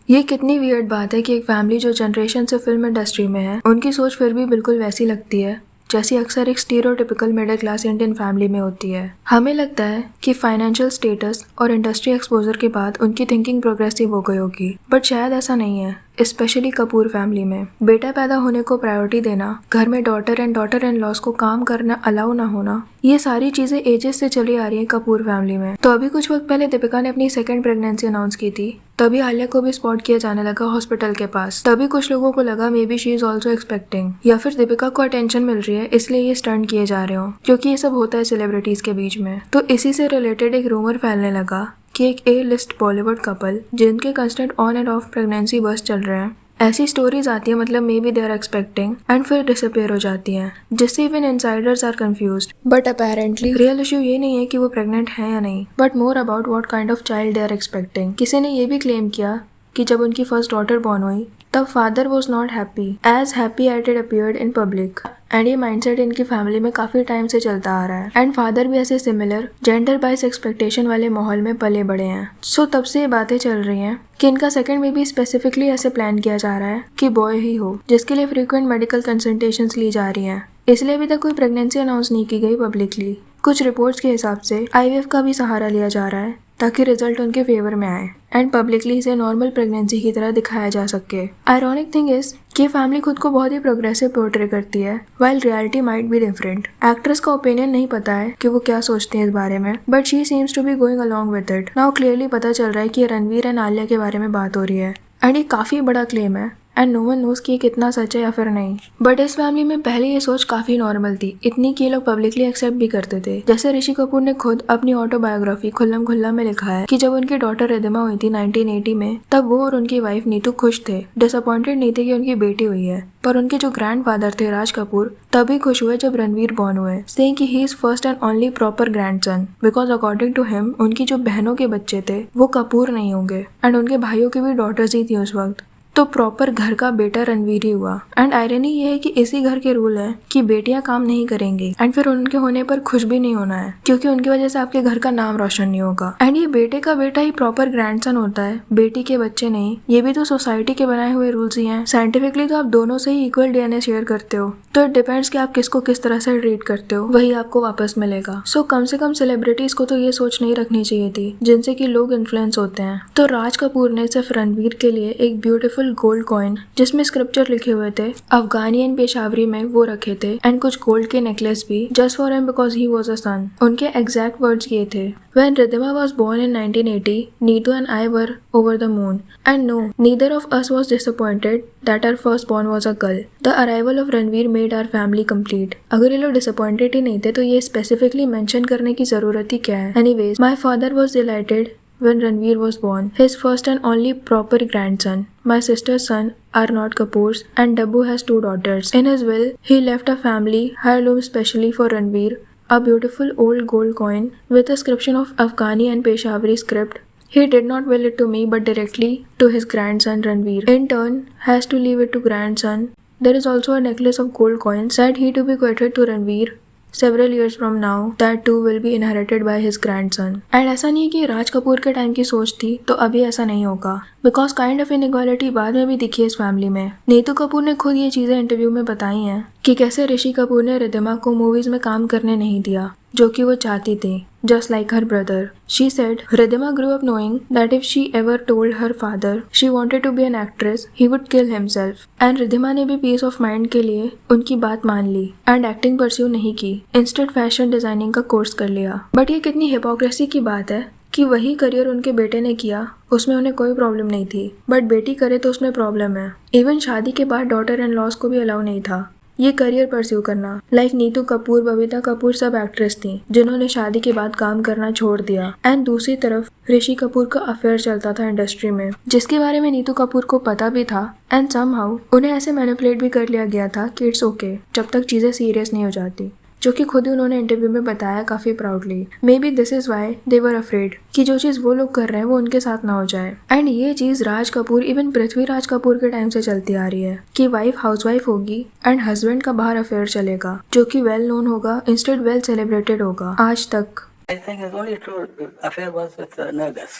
ये कितनी वियर्ड बात है कि एक फैमिली जो जनरेशन से फिल्म इंडस्ट्री में है, उनकी सोच फिर भी बिल्कुल वैसी लगती है जैसी अक्सर एक stereotypical middle class Indian family में होती है। हमें लगता है कि फाइनेंशियल स्टेटस और इंडस्ट्री एक्सपोजर के बाद उनकी थिंकिंग प्रोग्रेसिव हो गई होगी, बट शायद ऐसा नहीं है। स्पेशली कपूर फैमिली में बेटा पैदा होने को प्रायोरिटी देना, घर में डॉटर इन लॉस को काम करना अलाउ ना होना, ये सारी चीजें एजेस से चली आ रही हैं कपूर फैमिली में। तो अभी कुछ वक्त पहले दीपिका ने अपनी सेकंड प्रेगनेंसी अनाउंस की थी, तभी आलिया को भी स्पॉट किया जाने लगा हॉस्पिटल के पास। तभी कुछ लोगों को लगा may be she is also expecting, या फिर दीपिका को अटेंशन मिल रही है इसलिए ये स्टंट किए जा रहे हो, क्योंकि ये सब होता है सेलिब्रिटीज के बीच में। तो इसी से रिलेटेड एक रूमर फैलने लगा कि एक ए लिस्ट बॉलीवुड कपल जिनके constant on and off pregnancy बस चल रहे हैं, ऐसी स्टोरीज आती है, मतलब may be they are expecting and फिर डिसअपियर हो जाती हैं, जिससे even insiders are confused. But apparently real issue ये नहीं है कि वो प्रेग्नेंट है या नहीं, but more about what kind of child they are expecting. किसी ने ये भी क्लेम किया कि जब उनकी फर्स्ट डॉटर बॉर्न हुई तब father was not happy as happy at it appeared in public, and ये माइंडसेट इनकी फैमिली में काफी टाइम से चलता आ रहा है। एंड फादर भी ऐसे सिमिलर जेंडर बाइस एक्सपेक्टेशन वाले माहौल में पले बड़े हैं। सो तब से ये बातें चल रही हैं कि इनका सेकंड बेबी स्पेसिफिकली ऐसे प्लान किया जा रहा है कि बॉय ही हो, जिसके लिए फ्रीक्वेंट मेडिकल कंसल्टेशंस ली जा रही हैं। इसलिए अभी तक कोई प्रेगनेंसी अनाउंस नहीं की गई पब्लिकली। कुछ रिपोर्ट्स के हिसाब से आईवीएफ का भी सहारा लिया जा रहा है ताकि रिजल्ट उनके फेवर में आए एंड पब्लिकली इसे नॉर्मल प्रेगनेंसी की तरह दिखाया जा सके। आयरॉनिक थिंग इज कि फैमिली खुद को बहुत ही प्रोग्रेसिव पोर्ट्रे करती है, while reality might be different. Actress का ओपिनियन नहीं पता है कि वो क्या सोचती है इस बारे में, but she seems to be going along with it. Now clearly पता चल रहा है कि रणवीर एंड आलिया के बारे में बात हो रही है, एंड ये काफी बड़ा क्लेम है एंड नो वन नोज कि ये कितना सच है या फिर नहीं। बट इस फैमिली में पहले ये सोच काफी नॉर्मल थी, इतनी कि ये लोग पब्लिकली एक्सेप्ट भी करते थे। जैसे ऋषि कपूर ने खुद अपनी ऑटोबायोग्राफी खुल्लम खुल्ला में लिखा है कि जब उनकी डॉटर रिधिमा हुई थी 1980 में, तब वो और उनकी वाइफ नीतू खुश थे, डिसअपॉइंटेड नहीं थे कि उनकी बेटी हुई है। पर उनके जो ग्रैंडफादर थे राज कपूर तभी खुश हुए जब रणवीर बॉर्न हुए, सेइंग कि he is first and only proper grandson, because according to him उनकी जो बहनों के बच्चे थे वो कपूर नहीं होंगे, एंड उनके भाइयों की भी डॉटर्स ही थी उस वक्त। तो प्रॉपर घर का बेटा रणवीर ही हुआ। एंड आयरनी ये है कि इसी घर के रूल है कि बेटियां काम नहीं करेंगी एंड फिर उनके होने पर खुश भी नहीं होना है, क्योंकि उनकी वजह से आपके घर का नाम रोशन नहीं होगा। एंड ये बेटे का बेटा ही प्रॉपर ग्रैंडसन होता है, बेटी के बच्चे नहीं। ये भी तो सोसाइटी के बनाए हुए रूल्स ही हैं। साइंटिफिकली तो आप दोनों से ही इक्वल डीएनए शेयर करते हो, तो इट डिपेंड्स कि आप किसको किस तरह से ट्रीट करते हो, वही आपको वापस मिलेगा। सो कम से कम सेलिब्रिटीज को तो ये सोच नहीं रखनी चाहिए थी जिनसे कि लोग इन्फ्लुएंस होते हैं। तो राज कपूर ने सिर्फ रणवीर के लिए एक ब्यूटीफुल गोल्ड कॉइन जिसमें स्क्रिप्चर लिखे हुए थे अफगानी एंड पेशावरी में वो रखे थे, एंड कुछ गोल्ड के नेकलेस भी, just for him because he was a son. उनके एग्जैक्ट वर्ड्स ये थे, When Ridhima was born in 1980, Neetu and I were over the moon. And no, neither of us was disappointed that our firstborn was a girl. The arrival of Ranveer made our family complete. अगर ये लोग disappointed ही नहीं थे तो ये specifically mention करने की जरूरत ही क्या है? Anyways, my father was delighted when Ranveer was born, his first and only proper grandson. My sister's son are not Kapoors, and Dabbu has 2 daughters. In his will, he left a family heirloom specially for Ranveer, a beautiful old gold coin with a inscription of Afghani and Peshawari script. He did not will it to me but directly to his grandson Ranveer. In turn, has to leave it to grandson. There is also a necklace of gold coins said he to be quoted to Ranveer several years from now, that too will be inherited by his grandson. And ऐसा नहीं है कि राज कपूर के time की सोच थी तो अभी ऐसा नहीं होगा, बिकॉज काइंड ऑफ इनइक्वालिटी बाद में भी दिखी है इस फैमिली में। नीतू कपूर ने खुद ये चीजें इंटरव्यू में बताई हैं कि कैसे ऋषि कपूर ने रिधिमा को मूवीज में काम करने नहीं दिया जो कि वो चाहती थी, just like her brother. She said Ridhima grew up knowing that if she ever told her father she wanted to be an actress, he would kill himself. And Ridhima ने भी peace of mind के लिए उनकी बात मान ली and acting pursue नहीं की, instead fashion designing का कोर्स कर लिया। बट ये कितनी हिपोक्रेसी की बात है कि वही करियर उनके बेटे ने किया, उसमें उन्हें कोई प्रॉब्लम नहीं थी, बट बेटी करे तो उसमें प्रॉब्लम है। इवन शादी के बाद डॉटर इन लॉस को भी अलाउ नहीं था ये करियर परस्यू करना। लाइक नीतू कपूर, बबीता कपूर सब एक्ट्रेस थी जिन्होंने शादी के बाद काम करना छोड़ दिया। एंड दूसरी तरफ ऋषि कपूर का अफेयर चलता था इंडस्ट्री में, जिसके बारे में नीतू कपूर को पता भी था, एंड समहाउ उन्हें ऐसे मैनिपुलेट भी कर लिया गया था कि इट्स ओके जब तक चीजें सीरियस नहीं हो जाती, जो कि खुद ही उन्होंने इंटरव्यू में बताया काफी proudly. May be this is why they were afraid कि जो चीज वो लोग कर रहे हैं वो उनके साथ ना हो जाए। एंड ये चीज राज कपूर, इवन पृथ्वीराज कपूर के टाइम से चलती आ रही है कि वाइफ हाउसवाइफ होगी एंड हस्बैंड का बाहर अफेयर चलेगा, जो कि वेल नोन होगा, इंस्टेड वेल सेलिब्रेटेड होगा आज तक। I think his only true affair was with Nergis.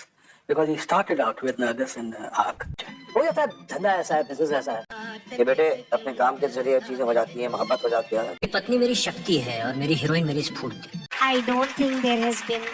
because he started out with this in arc. हो जाता है, धंधा ऐसा है, बिजनेस ऐसा है। ये बेटे अपने काम के जरिए चीजें हो जाती है, मोहब्बत हो जाती है। पत्नी मेरी शक्ति है और मेरी हीरोइन मेरी स्फूर्ति। I don't think there has been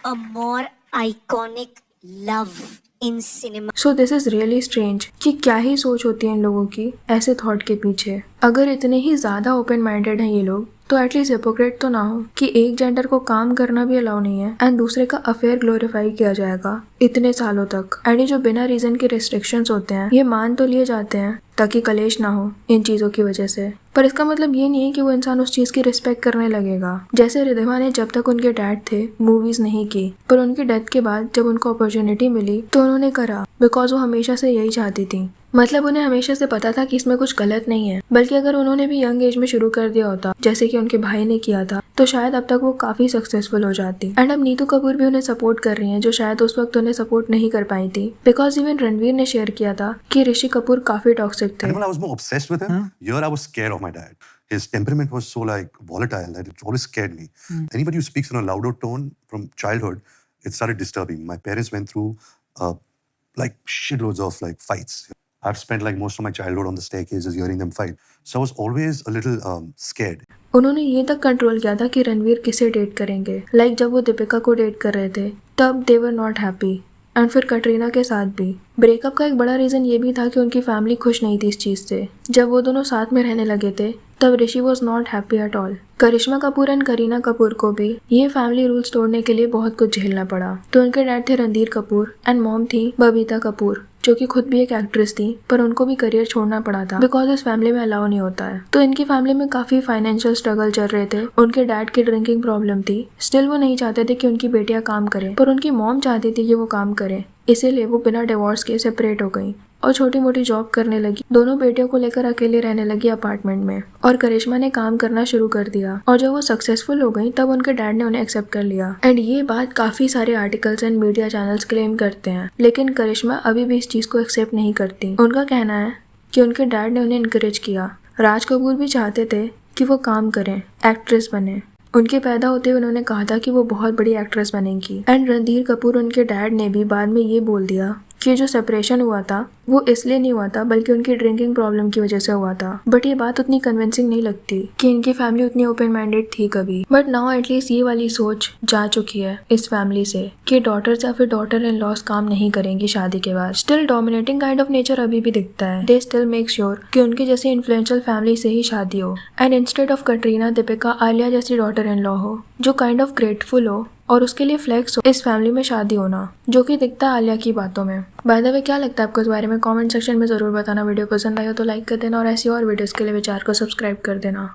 a more iconic love in cinema. So this is really strange कि क्या ही सोच होती है इन लोगों की ऐसे थॉट के पीछे। अगर इतने ही ज्यादा ओपन माइंडेड हैं ये लोग तो एटलीस्ट हिपोक्रेट तो ना हो कि एक जेंडर को काम करना भी अलाउ नहीं है एंड दूसरे का अफेयर ग्लोरीफाई किया जाएगा इतने सालों तक। एंड ये जो बिना रीजन के रिस्ट्रिक्शंस होते हैं ये मान तो लिए जाते हैं ताकि कलेश ना हो इन चीजों की वजह से, पर इसका मतलब ये नहीं है कि वो इंसान उस चीज की रिस्पेक्ट करने लगेगा। जैसे रिधिमा ने जब तक उनके डैड थे मूवीज नहीं की, पर उनकी डेथ के बाद जब उनको अपॉर्चुनिटी मिली तो उन्होंने करा बिकॉज वो हमेशा से यही चाहती थी। मतलब उन्हें हमेशा से पता था कि इसमें कुछ गलत नहीं है, बल्कि अगर उन्होंने भी यंग एज में शुरू कर दिया होता जैसे कि उनके भाई ने किया था तो शायद अब तक वो काफी सक्सेसफुल हो जाती। एंड अब नीतू कपूर भी उन्हें सपोर्ट कर रही हैं जो शायद उस वक्त उन्हें सपोर्ट नहीं कर पाई थी, बिकॉज इवन रणवीर ने शेयर किया था कि ऋषि कपूर काफी टॉक्सिक थे। I was more obsessed with him. Here I was scared of my dad. His temperament was so like volatile that it always scared me. Anybody who speaks in a louder tone from childhood, it started disturbing. My parents went through like shitloads of like fights. I've spent like most of my childhood on the staircases hearing them fight. So I was always a little scared. उन्होंने ये तक control किया था कि रणवीर किसे date करेंगे। Like जब वो दीपिका को डेट कर रहे थे तब दे वर नॉट हैप्पी, एंड फिर कटरीना के साथ भी। ब्रेकअप का एक बड़ा रीजन ये भी था कि उनकी फैमिली खुश नहीं थी इस चीज से। जब वो दोनों साथ में रहने लगे थे तब Rishi was not happy at all. Karisma Kapoor and Kareena Kapoor को भी ये फैमिली रूल्स तोड़ने के लिए बहुत कुछ झेलना पड़ा। तो उनके डैड थे रणधीर कपूर एंड मॉम थी बबीता कपूर जो कि खुद भी एक एक्ट्रेस थी, पर उनको भी करियर छोड़ना पड़ा था बिकॉज इस फैमिली में अलाउ नहीं होता है। तो इनकी फैमिली में काफी फाइनेंशियल स्ट्रगल चल रहे थे। उनके डैड की ड्रिंकिंग प्रॉब्लम थी, स्टिल वो नहीं चाहते थे कि उनकी बेटियां काम करें, पर उनकी मॉम चाहती थी कि वो काम करें, इसीलिए वो बिना डिवोर्स के सेपरेट हो गई और छोटी मोटी जॉब करने लगी। दोनों बेटियों को लेकर अकेले रहने लगी अपार्टमेंट में, और करिश्मा ने काम करना शुरू कर दिया। और जब वो सक्सेसफुल हो गई तब उनके डैड ने उन्हें एक्सेप्ट कर लिया। एंड ये बात काफी सारे articles and media channels claim करते हैं, लेकिन करिश्मा अभी भी इस चीज को एक्सेप्ट नहीं करती। उनका कहना है कि उनके डैड ने उन्हें इनकरेज किया। राज कपूर भी चाहते थे कि वो काम करें, एक्ट्रेस बने। उनके पैदा होते हुए उन्होंने कहा था कि वो बहुत बड़ी एक्ट्रेस बनेंगी। एंड रणधीर कपूर उनके डैड ने भी बाद में ये बोल दिया कि जो सेपरेशन हुआ था वो इसलिए नहीं हुआ था बल्कि उनकी ड्रिंकिंग प्रॉब्लम की वजह से हुआ था। बट ये बात उतनी कन्विंसिंग नहीं लगती कि इनकी फैमिली उतनी ओपन माइंडेड थी कभी। बट नाउ एटलीस्ट ये वाली सोच जा चुकी है इस फैमिली से कि डॉटर्स या फिर डॉटर इन लॉस काम नहीं करेंगी शादी के बाद। Still dominating kind of nature अभी भी दिखता है। दे स्टिल मेक श्योर कि उनके जैसे इन्फ्लुएंशियल फैमिली से ही शादी हो, and instead of Katrina Deepika Alia जैसी डॉटर इन लॉ हो जो काइंड ऑफ ग्रेटफुल हो और उसके लिए फ्लेक्स हो इस फैमिली में शादी होना, जो कि दिखता है आलिया की बातों में। बाय द वे क्या लगता है आपको इस बारे में कमेंट सेक्शन में जरूर बताना। वीडियो पसंद आया तो लाइक कर देना और ऐसी और वीडियोस के लिए विचार को सब्सक्राइब कर देना।